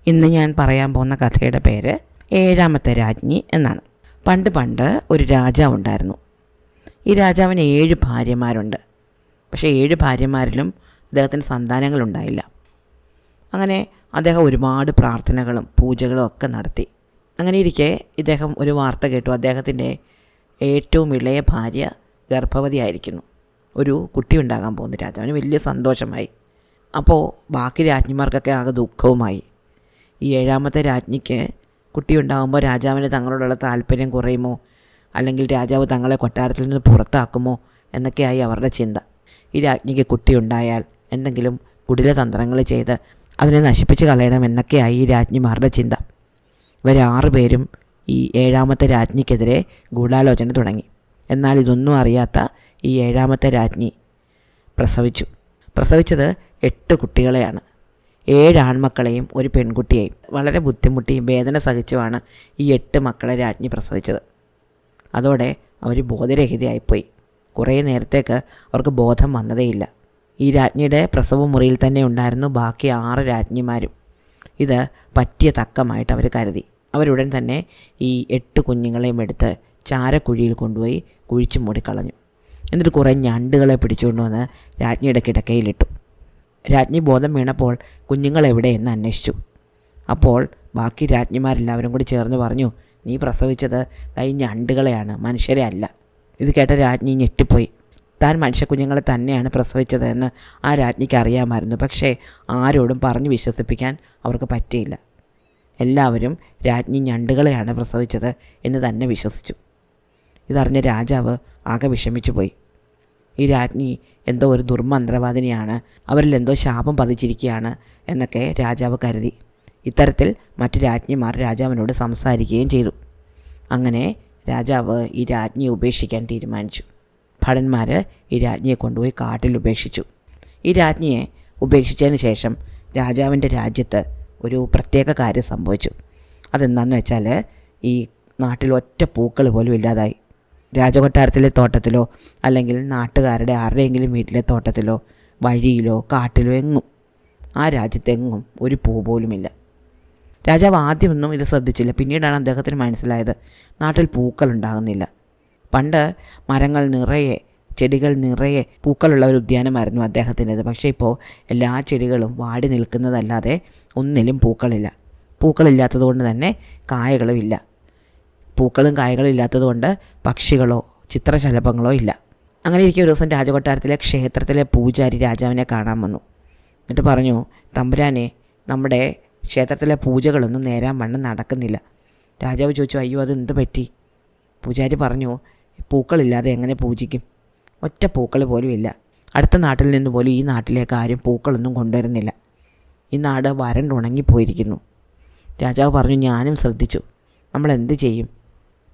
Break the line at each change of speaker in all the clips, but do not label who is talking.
ഇന്ന് ഞാൻ പറയാൻ പോകുന്ന കഥയുടെ പേര് ഏഴാമത്തെ രാജ്ഞി എന്നാണ്. പണ്ട് ഒരു രാജാവ് ഉണ്ടായിരുന്നു. ഈ രാജാവിന് 7 ഭാര്യമാരുണ്ട്. പക്ഷേ 7 ഭാര്യമാരിലും അദ്ദേഹത്തിന് സന്താനങ്ങളുണ്ടായില്ല. അങ്ങനെ അദ്ദേഹം ഒരുപാട് പ്രാർത്ഥനകളും പൂജകളും ഒക്കെ നടത്തി. അങ്ങനെ ഇരിക്കെ ഇദ്ദേഹം ഒരു വാർത്ത കേട്ടു. അദ്ദേഹത്തിൻ്റെ ഏറ്റവും ഇളയ ഭാര്യ ഗർഭവതിയായിരിക്കുന്നു. ഒരു കുട്ടി ഉണ്ടാകാൻ പോകുന്നു. രാജാവിന് വലിയ സന്തോഷമായി. അപ്പോൾ ബാക്കി രാജ്ഞിമാർക്കൊക്കെ ആകെ ദുഃഖവുമായി. ഈ ഏഴാമത്തെ രാജ്ഞിക്ക് കുട്ടി ഉണ്ടാകുമ്പോൾ രാജാവിന് തങ്ങളോടുള്ള താല്പര്യം കുറയുമോ, അല്ലെങ്കിൽ രാജാവ് തങ്ങളെ കൊട്ടാരത്തിൽ നിന്ന് പുറത്താക്കുമോ എന്നൊക്കെയായി അവരുടെ ചിന്ത. ഈ രാജ്ഞിക്ക് കുട്ടി ഉണ്ടായാൽ എന്തെങ്കിലും കുടിലതന്ത്രങ്ങൾ ചെയ്ത് അതിനെ നശിപ്പിച്ച് കളയണമെന്നൊക്കെയായി ഈ രാജ്ഞിമാരുടെ ചിന്ത. ഇവർ 6 പേരും ഈ ഏഴാമത്തെ രാജ്ഞിക്കെതിരെ ഗൂഢാലോചന തുടങ്ങി. എന്നാൽ ഇതൊന്നും അറിയാത്ത ഈ ഏഴാമത്തെ രാജ്ഞി പ്രസവിച്ചത് 8 കുട്ടികളെയാണ്. 7 ആൺമക്കളെയും ഒരു പെൺകുട്ടിയെയും. വളരെ ബുദ്ധിമുട്ടിയും വേദന സഹിച്ചുമാണ് ഈ 8 മക്കളെ രാജ്ഞി പ്രസവിച്ചത്. അതോടെ അവർ ബോധരഹിതയായിപ്പോയി. കുറേ നേരത്തേക്ക് അവർക്ക് ബോധം വന്നതേയില്ല. ഈ രാജ്ഞിയുടെ പ്രസവ മുറിയിൽ തന്നെ ഉണ്ടായിരുന്നു ബാക്കി 6 രാജ്ഞിമാരും. ഇത് പറ്റിയ തക്കമായിട്ട് അവർ കരുതി. അവരുടൻ തന്നെ ഈ 8 കുഞ്ഞുങ്ങളെയും എടുത്ത് ചാരക്കുഴിയിൽ കൊണ്ടുപോയി കുഴിച്ചു മൂടിക്കളഞ്ഞു. എന്നിട്ട് കുറേ ഞണ്ടുകളെ പിടിച്ചുകൊണ്ടുവന്ന് രാജ്ഞിയുടെ കിടക്കയിലിട്ടു. രാജ്ഞി ബോധം വീണപ്പോൾ കുഞ്ഞുങ്ങളെവിടെയെന്ന് അന്വേഷിച്ചു. അപ്പോൾ ബാക്കി രാജ്ഞിമാരെല്ലാവരും കൂടി ചേർന്ന് പറഞ്ഞു, നീ പ്രസവിച്ചത് ഈ ഞണ്ടുകളെയാണ്, മനുഷ്യരെ അല്ല. ഇത് കേട്ട രാജ്ഞി ഞെട്ടിപ്പോയി. താൻ മനുഷ്യക്കുഞ്ഞുങ്ങളെ തന്നെയാണ് പ്രസവിച്ചത് എന്ന് ആ രാജ്ഞിക്ക് അറിയാമായിരുന്നു. പക്ഷേ ആരോടും പറഞ്ഞു വിശ്വസിപ്പിക്കാൻ അവർക്ക് പറ്റിയില്ല. എല്ലാവരും രാജ്ഞി ഞണ്ടുകളെയാണ് പ്രസവിച്ചത് എന്ന് തന്നെ വിശ്വസിച്ചു. ഇതറിഞ്ഞ രാജാവ് ആകെ വിഷമിച്ചു പോയി. ഈ രാജ്ഞി എന്തോ ഒരു ദുർമന്ത്രവാദിനിയാണ്, അവരിൽ എന്തോ ശാപം പതിച്ചിരിക്കുകയാണ് എന്നൊക്കെ രാജാവ് കരുതി. ഇത്തരത്തിൽ മറ്റ് രാജ്ഞിമാർ രാജാവിനോട് സംസാരിക്കുകയും ചെയ്തു. അങ്ങനെ രാജാവ് ഈ രാജ്ഞിയെ ഉപേക്ഷിക്കാൻ തീരുമാനിച്ചു. ഭടന്മാർ ഈ രാജ്ഞിയെ കൊണ്ടുപോയി കാട്ടിൽ ഉപേക്ഷിച്ചു. ഈ രാജ്ഞിയെ ഉപേക്ഷിച്ചതിന് ശേഷം രാജാവിൻ്റെ രാജ്യത്ത് ഒരു പ്രത്യേക കാര്യം സംഭവിച്ചു. അതെന്താണെന്ന് വെച്ചാൽ, ഈ നാട്ടിൽ ഒറ്റ പൂക്കൾ പോലും ഇല്ലാതായി. രാജകൊട്ടാരത്തിലെ തോട്ടത്തിലോ അല്ലെങ്കിൽ നാട്ടുകാരുടെ ആരുടെയെങ്കിലും വീട്ടിലെ തോട്ടത്തിലോ വഴിയിലോ കാട്ടിലോ എങ്ങും, ആ രാജ്യത്തെങ്ങും ഒരു പൂ പോലുമില്ല. രാജാവ് ആദ്യമൊന്നും ഇത് ശ്രദ്ധിച്ചില്ല. പിന്നീടാണ് അദ്ദേഹത്തിന് മനസ്സിലായത് നാട്ടിൽ പൂക്കൾ ഉണ്ടാകുന്നില്ല. പണ്ട് മരങ്ങൾ നിറയെ, ചെടികൾ നിറയെ പൂക്കളുള്ള ഒരു ഉദ്യാനമായിരുന്നു അദ്ദേഹത്തിൻ്റെത്. പക്ഷേ ഇപ്പോൾ എല്ലാ ചെടികളും വാടി നിൽക്കുന്നതല്ലാതെ ഒന്നിലും പൂക്കളില്ല. പൂക്കളില്ലാത്തത് കൊണ്ട് തന്നെ കായകളുമില്ല. പൂക്കളും കായകളും ഇല്ലാത്തതുകൊണ്ട് പക്ഷികളോ ചിത്രശലഭങ്ങളോ ഇല്ല. അങ്ങനെ ഇരിക്കെ ഒരു ദിവസം രാജകൊട്ടാരത്തിലെ ക്ഷേത്രത്തിലെ പൂജാരി രാജാവിനെ കാണാൻ വന്നു. എന്നിട്ട് പറഞ്ഞു, തമ്പുരാനെ, നമ്മുടെ ക്ഷേത്രത്തിലെ പൂജകളൊന്നും നേരാൻ വണ്ണം നടക്കുന്നില്ല. രാജാവ് ചോദിച്ചു, അയ്യോ അതെന്ത് പറ്റി? പൂജാരി പറഞ്ഞു, പൂക്കളില്ലാതെ എങ്ങനെ പൂജിക്കും? ഒറ്റ പൂക്കൾ പോലും ഇല്ല. അടുത്ത നാട്ടിൽ നിന്ന് പോലും ഈ നാട്ടിലേക്ക് ആരും പൂക്കളൊന്നും കൊണ്ടുവരുന്നില്ല. ഈ നാട് വരണ്ടുണങ്ങിപ്പോയിരിക്കുന്നു. രാജാവ് പറഞ്ഞു, ഞാനും ശ്രദ്ധിച്ചു. നമ്മൾ എന്ത് ചെയ്യും?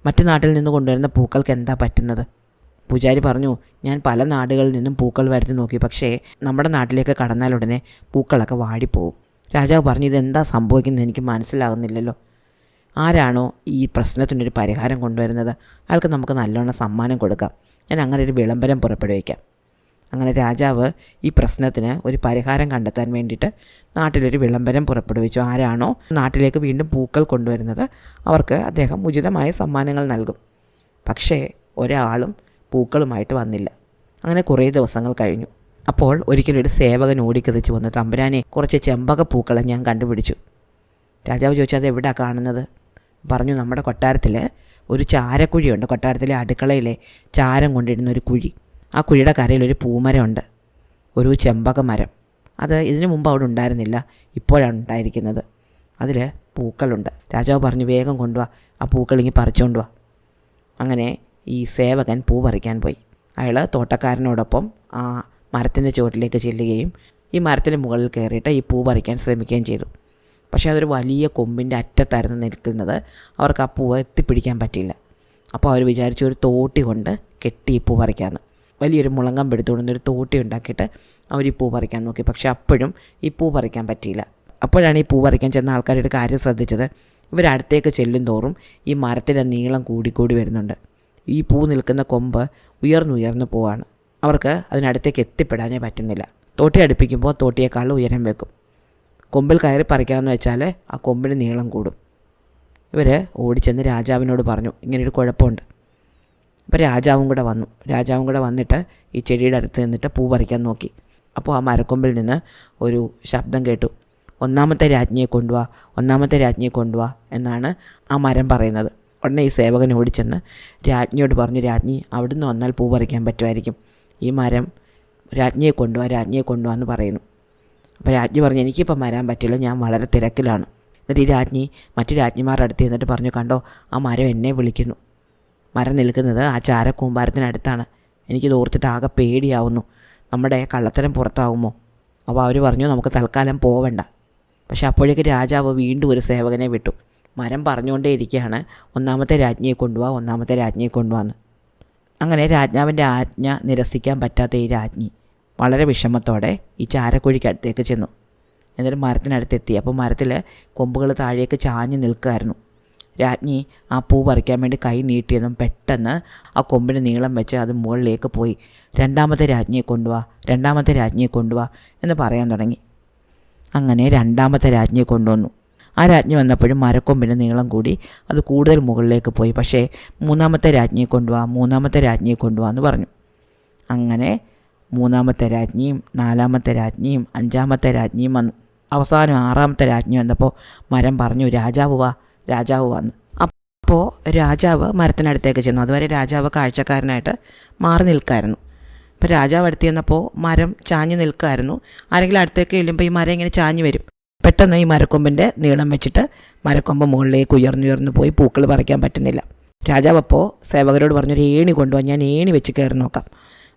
മറ്റു നാട്ടിൽ നിന്ന് കൊണ്ടുവരുന്ന പൂക്കൾക്ക് എന്താ പറ്റുന്നത്? പൂജാരി പറഞ്ഞു, ഞാൻ പല നാടുകളിൽ നിന്നും പൂക്കൾ വരുത്തി നോക്കി. പക്ഷേ നമ്മുടെ നാട്ടിലേക്ക് കടന്നാലുടനെ പൂക്കളൊക്കെ വാടിപ്പോവും. രാജാവ് പറഞ്ഞു, ഇതെന്താ സംഭവിക്കുന്നത് എനിക്ക് മനസ്സിലാകുന്നില്ലല്ലോ. ആരാണോ ഈ പ്രശ്നത്തിനൊരു പരിഹാരം കൊണ്ടുവരുന്നത് അയാൾക്ക് നമുക്ക് നല്ലോണം സമ്മാനം കൊടുക്കാം. ഞാൻ അങ്ങനെ ഒരു വിളംബരം പുറപ്പെടുവിക്കാം. അങ്ങനെ രാജാവ് ഈ പ്രശ്നത്തിന് ഒരു പരിഹാരം കണ്ടെത്താൻ വേണ്ടിയിട്ട് നാട്ടിലൊരു വിളംബരം പുറപ്പെടുവിച്ചു. ആരാണോ നാട്ടിലേക്ക് വീണ്ടും പൂക്കൾ കൊണ്ടുവരുന്നത് അവർക്ക് അദ്ദേഹം ഉചിതമായ സമ്മാനങ്ങൾ നൽകും. പക്ഷേ ഒരാളും പൂക്കളുമായിട്ട് വന്നില്ല. അങ്ങനെ കുറേ ദിവസങ്ങൾ കഴിഞ്ഞു. അപ്പോൾ ഒരിക്കലും ഒരു സേവകൻ ഓടിക്കതിച്ച് വന്നു, തമ്പുരാനെ, കുറച്ച് ചെമ്പക പൂക്കളെ ഞാൻ കണ്ടുപിടിച്ചു. രാജാവ് ചോദിച്ചു, അത് എവിടെയാണ് കാണുന്നത്? പറഞ്ഞു, നമ്മുടെ കൊട്ടാരത്തിൽ ഒരു ചാരക്കുഴിയുണ്ട്. കൊട്ടാരത്തിലെ അടുക്കളയിലെ ചാരം കൊണ്ടിടുന്ന ഒരു കുഴി. ആ കുഴിയുടെ കരയിൽ ഒരു പൂമരമുണ്ട്, ഒരു ചെമ്പക മരം. അത് ഇതിനു മുമ്പ് അവിടെ ഉണ്ടായിരുന്നില്ല, ഇപ്പോഴാണ് ഉണ്ടായിരിക്കുന്നത്. അതിൽ പൂക്കളുണ്ട്. രാജാവ് പറഞ്ഞു, വേഗം കൊണ്ടുവാ, ആ പൂക്കൾ ഇങ്ങനെ പറിച്ചുകൊണ്ട് വാ. അങ്ങനെ ഈ സേവകൻ പൂ പറിക്കാൻ പോയി. അയാൾ തോട്ടക്കാരനോടൊപ്പം ആ മരത്തിൻ്റെ ചുവട്ടിലേക്ക് ചെല്ലുകയും ഈ മരത്തിൻ്റെ മുകളിൽ കയറിയിട്ട് ഈ പൂ പറിക്കാൻ ശ്രമിക്കുകയും ചെയ്തു. പക്ഷേ അതൊരു വലിയ കൊമ്പിൻ്റെ അറ്റത്തായിരുന്നു നിൽക്കുന്നത്. അവർക്ക് ആ പൂവ് എത്തിപ്പിടിക്കാൻ പറ്റിയില്ല. അപ്പോൾ അവർ വിചാരിച്ചു ഒരു തോട്ടി കൊണ്ട് കെട്ടി ഈ പൂ പറിക്കാമെന്ന്. വലിയൊരു മുളങ്കം എടുത്തുകൊണ്ടൊരു തോട്ടി ഉണ്ടാക്കിയിട്ട് അവർ ഈ പൂ പറിക്കാൻ നോക്കി. പക്ഷേ അപ്പോഴും ഈ പൂ പറിക്കാൻ പറ്റിയില്ല. അപ്പോഴാണ് ഈ പൂ പറിക്കാൻ ചെന്ന ആൾക്കാരുടെ കാര്യം ശ്രദ്ധിച്ചത്. ഇവരടുത്തേക്ക് ചെല്ലും തോറും ഈ മരത്തിൻ്റെ നീളം കൂടിക്കൂടി വരുന്നുണ്ട്. ഈ പൂ നിൽക്കുന്ന കൊമ്പ് ഉയർന്നുയർന്നു പോവാണ്. അവർക്ക് അതിനടുത്തേക്ക് എത്തിപ്പെടാനേ പറ്റുന്നില്ല. തോട്ടി അടുപ്പിക്കുമ്പോൾ തോട്ടിയേക്കാൾ ഉയരം വെക്കും. കൊമ്പിൽ കയറി പറിക്കാമെന്ന് വെച്ചാൽ ആ കൊമ്പിന് നീളം കൂടും. ഇവർ ഓടിച്ചെന്ന് രാജാവിനോട് പറഞ്ഞു, ഇങ്ങനൊരു കുഴപ്പമുണ്ട്. അപ്പോൾ രാജാവും കൂടെ വന്നിട്ട് ഈ ചെടിയുടെ അടുത്ത് നിന്നിട്ട് പൂ പറിക്കാൻ നോക്കി. അപ്പോൾ ആ മരക്കൊമ്പിൽ നിന്ന് ഒരു ശബ്ദം കേട്ടു, ഒന്നാമത്തെ രാജ്ഞിയെ കൊണ്ടുവാ എന്നാണ് ആ മരം പറയുന്നത്. ഉടനെ ഈ സേവകൻ ഓടിച്ചെന്ന് രാജ്ഞിയോട് പറഞ്ഞു, രാജ്ഞി അവിടുന്ന് വന്നാൽ പൂ പറിക്കാൻ പറ്റുമായിരിക്കും. ഈ മരം രാജ്ഞിയെ കൊണ്ടുവാ എന്ന് പറയുന്നു. അപ്പോൾ രാജ്ഞി പറഞ്ഞു, എനിക്കിപ്പോൾ വരാൻ പറ്റില്ല, ഞാൻ വളരെ തിരക്കിലാണ്. എന്നിട്ട് ഈ രാജ്ഞി മറ്റു രാജ്ഞിമാരുടെ അടുത്ത് എന്നിട്ട് പറഞ്ഞു, കണ്ടോ ആ മരം എന്നെ വിളിക്കുന്നു. മരം നിൽക്കുന്നത് ആ ചാരക്കൂമ്പാരത്തിനടുത്താണ്. എനിക്കിത് ഓർത്തിട്ട് ആകെ പേടിയാവുന്നു. നമ്മുടെ കള്ളത്തരം പുറത്താവുമോ? അപ്പോൾ അവർ പറഞ്ഞു, നമുക്ക് തൽക്കാലം പോവണ്ട. പക്ഷെ അപ്പോഴേക്ക് രാജാവ് വീണ്ടും ഒരു സേവകനെ വിട്ടു. മരം പറഞ്ഞുകൊണ്ടേ ഇരിക്കുകയാണ്, ഒന്നാമത്തെ രാജ്ഞിയെ കൊണ്ടുവാന്ന്. അങ്ങനെ രാജാവിൻ്റെ ആജ്ഞ നിരസിക്കാൻ പറ്റാത്ത ഈ രാജ്ഞി വളരെ വിഷമത്തോടെ ഈ ചാരക്കുഴിക്കടുത്തേക്ക് ചെന്നു. എന്നിട്ട് മരത്തിനടുത്തെത്തി. അപ്പോൾ മരത്തിൽ കൊമ്പുകൾ താഴേക്ക് ചാഞ്ഞ് നിൽക്കുമായിരുന്നു. രാജ്ഞി ആ പൂ പറിക്കാൻ വേണ്ടി കൈ നീട്ടിയതും പെട്ടെന്ന് ആ കൊമ്പിന് നീളം വെച്ച് അത് മുകളിലേക്ക് പോയി. രണ്ടാമത്തെ രാജ്ഞിയെ കൊണ്ടുവാ എന്ന് പറയാൻ തുടങ്ങി. അങ്ങനെ രണ്ടാമത്തെ രാജ്ഞിയെ കൊണ്ടുവന്നു. ആ രാജ്ഞി വന്നപ്പോഴും മരക്കൊമ്പിന് നീളം കൂടി, അത് കൂടുതൽ മുകളിലേക്ക് പോയി. പക്ഷേ മൂന്നാമത്തെ രാജ്ഞിയെ കൊണ്ടുവാ എന്ന് പറഞ്ഞു. അങ്ങനെ മൂന്നാമത്തെ രാജ്ഞിയും നാലാമത്തെ രാജ്ഞിയും അഞ്ചാമത്തെ രാജ്ഞിയും വന്നു. അവസാനം ആറാമത്തെ രാജ്ഞി വന്നപ്പോൾ മരം പറഞ്ഞു, രാജാവ് വന്നു. അപ്പോൾ രാജാവ് മരത്തിനടുത്തേക്ക് ചെന്നു. അതുവരെ രാജാവ് കാഴ്ചക്കാരനായിട്ട് മാറി നിൽക്കായിരുന്നു. അപ്പോൾ രാജാവ് അടുത്ത് ചെന്നപ്പോൾ മരം ചാഞ്ഞ് നിൽക്കുമായിരുന്നു. ആരെങ്കിലും അടുത്തേക്ക് ചെല്ലുമ്പോൾ ഈ മരം ഇങ്ങനെ ചാഞ്ഞ് വരും. പെട്ടെന്ന് ഈ മരക്കൊമ്പിൻ്റെ നീളം വെച്ചിട്ട് മരക്കൊമ്പ് മുകളിലേക്ക് ഉയർന്നു പോയി പൂക്കൾ പറിക്കാൻ പറ്റുന്നില്ല. രാജാവ് അപ്പോൾ സേവകരോട് പറഞ്ഞൊരു ഏണി കൊണ്ടുപോകാൻ, ഞാൻ ഏണി വെച്ച് കയറി നോക്കാം.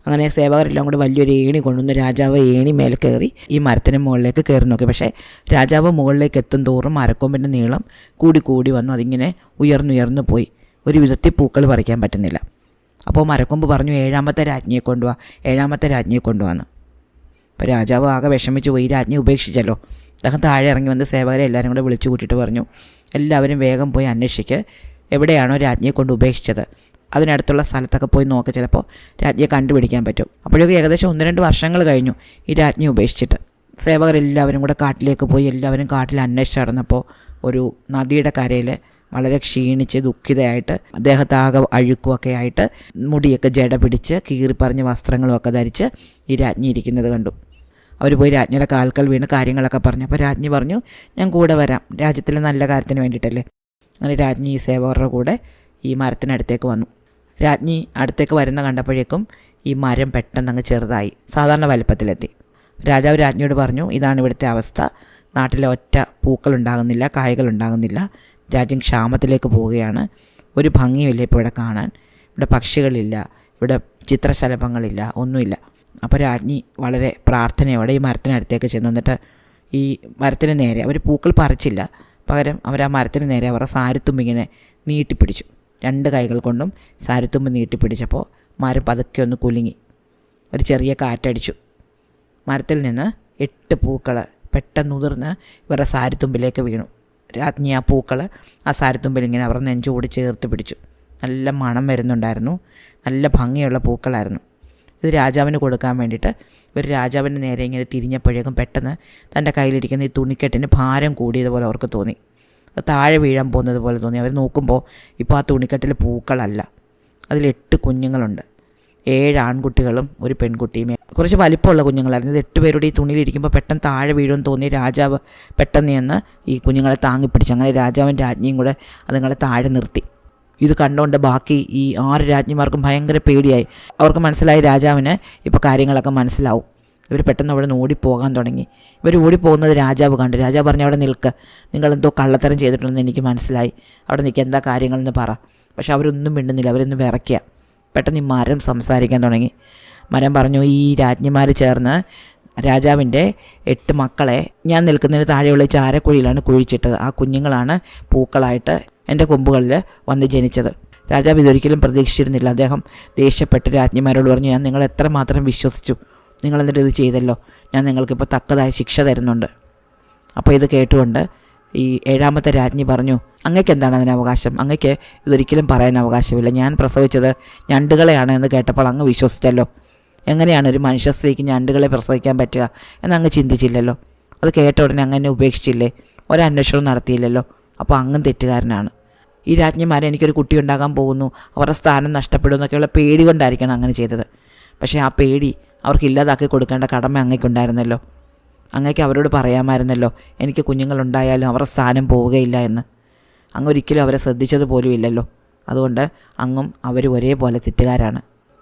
അങ്ങനെ സേവകരെല്ലാം കൂടി വലിയൊരു ഏണി കൊണ്ടുവന്ന് രാജാവ് ഏണി മേലെ കയറി ഈ മരത്തിന് മുകളിലേക്ക് കയറി നോക്കി. പക്ഷേ രാജാവ് മുകളിലേക്ക് എത്തും തോറും മരക്കൊമ്പിൻ്റെ നീളം കൂടി വന്നു. അതിങ്ങനെ ഉയർന്നു പോയി. ഒരു വിധത്തിൽ പൂക്കൾ പറിക്കാൻ പറ്റുന്നില്ല. അപ്പോൾ മരക്കൊമ്പ് പറഞ്ഞു, ഏഴാമത്തെ രാജ്ഞിയെ കൊണ്ടുവാന്ന്. അപ്പോൾ രാജാവ് ആകെ വിഷമിച്ച് പോയി. രാജ്ഞി ഉപേക്ഷിച്ചല്ലോ. അദ്ദേഹം താഴെ ഇറങ്ങി വന്ന് സേവകരെ എല്ലാവരും കൂടെ വിളിച്ചു കൂട്ടിയിട്ട് പറഞ്ഞു, എല്ലാവരും വേഗം പോയി അന്വേഷിക്ക്, എവിടെയാണോ രാജ്ഞിയെ കൊണ്ട് ഉപേക്ഷിച്ചത് അതിനടുത്തുള്ള സ്ഥലത്തൊക്കെ പോയി നോക്ക്, ചിലപ്പോൾ രാജ്ഞിയെ കണ്ടുപിടിക്കാൻ പറ്റും. അപ്പോഴേക്കും ഏകദേശം 1-2 വർഷങ്ങൾ കഴിഞ്ഞു ഈ രാജ്ഞി ഉപേക്ഷിച്ചിട്ട്. സേവകരെല്ലാവരും കൂടെ കാട്ടിലേക്ക് പോയി. എല്ലാവരും കാട്ടിൽ അന്വേഷിച്ച് നടന്നപ്പോൾ ഒരു നദിയുടെ കരയിൽ വളരെ ക്ഷീണിച്ച് ദുഃഖിതയായിട്ട് ദേഹത്താകെ അഴുക്കുമൊക്കെ ആയിട്ട് മുടിയൊക്കെ ജട പിടിച്ച് കീറിപ്പറിഞ്ഞ വസ്ത്രങ്ങളുമൊക്കെ ധരിച്ച് ഈ രാജ്ഞി ഇരിക്കുന്നത് കണ്ടു. അവർ പോയി രാജ്ഞിയുടെ കാൽക്കൽ വീണ് കാര്യങ്ങളൊക്കെ പറഞ്ഞു. അപ്പോൾ രാജ്ഞി പറഞ്ഞു, ഞാൻ കൂടെ വരാം, രാജ്യത്തിലെ നല്ല കാര്യത്തിന് വേണ്ടിയിട്ടല്ലേ. അങ്ങനെ രാജ്ഞി ഈ സേവകരുടെ കൂടെ ഈ മരത്തിനടുത്തേക്ക് വന്നു. രാജ്ഞി അടുത്തേക്ക് വരുന്ന കണ്ടപ്പോഴേക്കും ഈ മരം പെട്ടെന്ന് അങ്ങ് ചെറുതായി സാധാരണ വലുപ്പത്തിലെത്തി. രാജാവ് രാജ്ഞിയോട് പറഞ്ഞു, ഇതാണ് ഇവിടുത്തെ അവസ്ഥ, നാട്ടിലെ ഒറ്റ പൂക്കളുണ്ടാകുന്നില്ല, കായ്കളുണ്ടാകുന്നില്ല, രാജ്യം ക്ഷാമത്തിലേക്ക് പോവുകയാണ്, ഒരു ഭംഗിയുമില്ല ഇപ്പോൾ ഇവിടെ കാണാൻ, ഇവിടെ പക്ഷികളില്ല, ഇവിടെ ചിത്രശലഭങ്ങളില്ല, ഒന്നുമില്ല. അപ്പോൾ രാജ്ഞി വളരെ പ്രാർത്ഥനയോടെ ഈ മരത്തിനടുത്തേക്ക് ചെന്നു. എന്നിട്ട് ഈ മരത്തിന് നേരെ അവർ പൂക്കൾ പറിച്ചില്ല, പകരം അവർ ആ മരത്തിന് നേരെ അവരുടെ സാരിത്തുമ്പ് ഇങ്ങനെ നീട്ടിപ്പിടിച്ചു. 2 കൈകൾ കൊണ്ടും സാരിത്തുമ്പ് നീട്ടിപ്പിടിച്ചപ്പോൾ മരം പതുക്കെ ഒന്ന് കുലുങ്ങി. ഒരു ചെറിയ കാറ്റടിച്ചു. മരത്തിൽ നിന്ന് 8 പൂക്കൾ പെട്ടെന്ന് ഉതിർന്ന് ഇവരുടെ സാരിത്തുമ്പിലേക്ക് വീണു. രാജ്ഞി ആ പൂക്കൾ ആ സാരിത്തുമ്പിൽ ഇങ്ങനെ അവരുടെ നെഞ്ചോട് ചേർത്ത് പിടിച്ചു. നല്ല മണം വരുന്നുണ്ടായിരുന്നു, നല്ല ഭംഗിയുള്ള പൂക്കളായിരുന്നു. ഇത് രാജാവിന് കൊടുക്കാൻ വേണ്ടിയിട്ട് ഇവർ രാജാവിൻ്റെ നേരെ ഇങ്ങനെ തിരിഞ്ഞപ്പോഴേക്കും പെട്ടെന്ന് തൻ്റെ കയ്യിലിരിക്കുന്ന ഈ തുണിക്കെട്ടിന് ഭാരം കൂടിയതുപോലെ അവർക്ക് തോന്നി. താഴെ വീഴാൻ പോകുന്നത് പോലെ തോന്നി. അവർ നോക്കുമ്പോൾ ഇപ്പോൾ ആ തുണിക്കെട്ടിൽ പൂക്കളല്ല, അതിൽ 8 കുഞ്ഞുങ്ങളുണ്ട്. 7 ആൺകുട്ടികളും ഒരു പെൺകുട്ടിയും. കുറച്ച് വലിപ്പമുള്ള കുഞ്ഞുങ്ങളായിരുന്നു. ഇത് 8 പേരുടെ ഈ തുണിയിലിരിക്കുമ്പോൾ പെട്ടെന്ന് താഴെ വീഴുമെന്ന് തോന്നി. രാജാവ് പെട്ടെന്ന് ചെന്ന് ഈ കുഞ്ഞുങ്ങളെ താങ്ങിപ്പിടിച്ചു. അങ്ങനെ രാജാവും രാജ്ഞിയും കൂടെ അതുങ്ങളെ താഴെ നിർത്തി. ഇത് കണ്ടുകൊണ്ട് ബാക്കി ഈ 6 രാജ്ഞിമാർക്കും ഭയങ്കര പേടിയായി. അവർക്ക് മനസ്സിലായി രാജാവിന് ഇപ്പോൾ കാര്യങ്ങളൊക്കെ മനസ്സിലാവും. ഇവർ പെട്ടെന്ന് അവിടെ നിന്ന് ഓടിപ്പോകാൻ തുടങ്ങി. ഇവർ ഓടിപ്പോകുന്നത് രാജാവ് കണ്ടു. രാജാവ് പറഞ്ഞു, അവിടെ നിൽക്ക്, നിങ്ങളെന്തോ കള്ളത്തരം ചെയ്തിട്ടുണ്ടെന്ന് എനിക്ക് മനസ്സിലായി, അവിടെ നിൽക്കുക, എന്താ കാര്യങ്ങളെന്ന് പറ. പക്ഷെ അവരൊന്നും മിണ്ടുന്നില്ല, അവരൊന്നും വിറയ്ക്കുക. പെട്ടെന്ന് ഈ മരം സംസാരിക്കാൻ തുടങ്ങി. മരം പറഞ്ഞു, ഈ രാജ്ഞിമാർ ചേർന്ന് രാജാവിൻ്റെ 8 മക്കളെ ഞാൻ നിൽക്കുന്നതിന് താഴെയുള്ള ചാരക്കുഴിയിലാണ് കുഴിച്ചിട്ടത്. ആ കുഞ്ഞുങ്ങളാണ് പൂക്കളായിട്ട് എൻ്റെ കൊമ്പുകളിൽ വന്ന് ജനിച്ചത്. രാജാവ് ഇതൊരിക്കലും പ്രതീക്ഷിച്ചിരുന്നില്ല. അദ്ദേഹം ദേഷ്യപ്പെട്ട് രാജ്ഞിമാരോട് പറഞ്ഞു, ഞാൻ നിങ്ങൾ എത്രമാത്രം വിശ്വസിച്ചു, നിങ്ങളെന്നിട്ട് ഇത് ചെയ്തല്ലോ, ഞാൻ നിങ്ങൾക്കിപ്പോൾ തക്കതായ ശിക്ഷ തരുന്നുണ്ട്. അപ്പോൾ ഇത് കേട്ടുകൊണ്ട് ഈ 7ാമത്തെ രാജ്ഞി പറഞ്ഞു, അങ്ങയ്ക്ക് എന്താണ് അതിന് അവകാശം? അങ്ങയ്ക്ക് ഇതൊരിക്കലും പറയാൻ അവകാശമില്ല. ഞാൻ പ്രസവിച്ചത് ഞണ്ടുകളെയാണ് എന്ന് കേട്ടപ്പോൾ അങ്ങ് വിശ്വസിച്ചല്ലോ. എങ്ങനെയാണ് ഒരു മനുഷ്യ സ്ത്രീക്ക് ഞണ്ടുകളെ പ്രസവിക്കാൻ പറ്റുക എന്നങ്ങ് ചിന്തിച്ചില്ലല്ലോ. അത് കേട്ട ഉടനെ അങ്ങനെ ഉപേക്ഷിച്ചില്ലേ? ഒരന്വേഷണവും നടത്തിയില്ലല്ലോ. അപ്പോൾ അങ്ങും തെറ്റുകാരനാണ്. ഈ രാജ്ഞിമാരെ എനിക്കൊരു കുട്ടി ഉണ്ടാകാൻ പോകുന്നു, അവരുടെ സ്ഥാനം നഷ്ടപ്പെടും എന്നൊക്കെയുള്ള പേടി കൊണ്ടായിരിക്കണം അങ്ങനെ ചെയ്തത്. പക്ഷേ ആ പേടി അവർക്ക് ഇല്ലാതാക്കി കൊടുക്കേണ്ട കടമ അങ്ങേക്കുണ്ടായിരുന്നല്ലോ. അങ്ങേക്ക് അവരോട് പറയാമായിരുന്നല്ലോ, എനിക്ക് കുഞ്ഞുങ്ങളുണ്ടായാലും അവരുടെ സ്ഥാനം പോവുകയില്ല എന്ന്. അങ്ങ് ഒരിക്കലും അവരെ ശ്രദ്ധിച്ചത് പോലും ഇല്ലല്ലോ. അതുകൊണ്ട് അങ്ങും അവർ ഒരേപോലെ തെറ്റുകാരാണ്.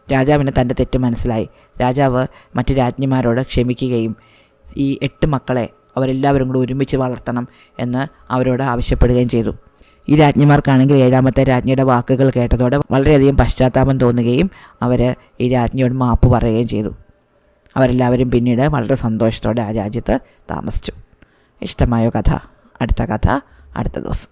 രാജാവിന് തൻ്റെ തെറ്റ് മനസ്സിലായി. രാജാവ് മറ്റ് രാജ്ഞിമാരോട് ക്ഷമിക്കുകയും ഈ 8 മക്കളെ അവരെല്ലാവരും കൂടി ഒരുമിച്ച് വളർത്തണം എന്ന് അവരോട് ആവശ്യപ്പെടുകയും ചെയ്തു. ഈ രാജ്ഞിമാർക്കാണെങ്കിൽ 7ാമത്തെ രാജ്ഞിയുടെ വാക്കുകൾ കേട്ടതോടെ വളരെയധികം പശ്ചാത്താപം തോന്നുകയും അവർ ഈ രാജ്ഞിയോട് മാപ്പ് പറയുകയും ചെയ്തു. അവരെല്ലാവരും പിന്നീട് വളരെ സന്തോഷത്തോടെ ആ രാജ്യത്ത് താമസിച്ചു. ഇഷ്ടമായോ കഥ? അടുത്ത കഥ അടുത്ത ദിവസം.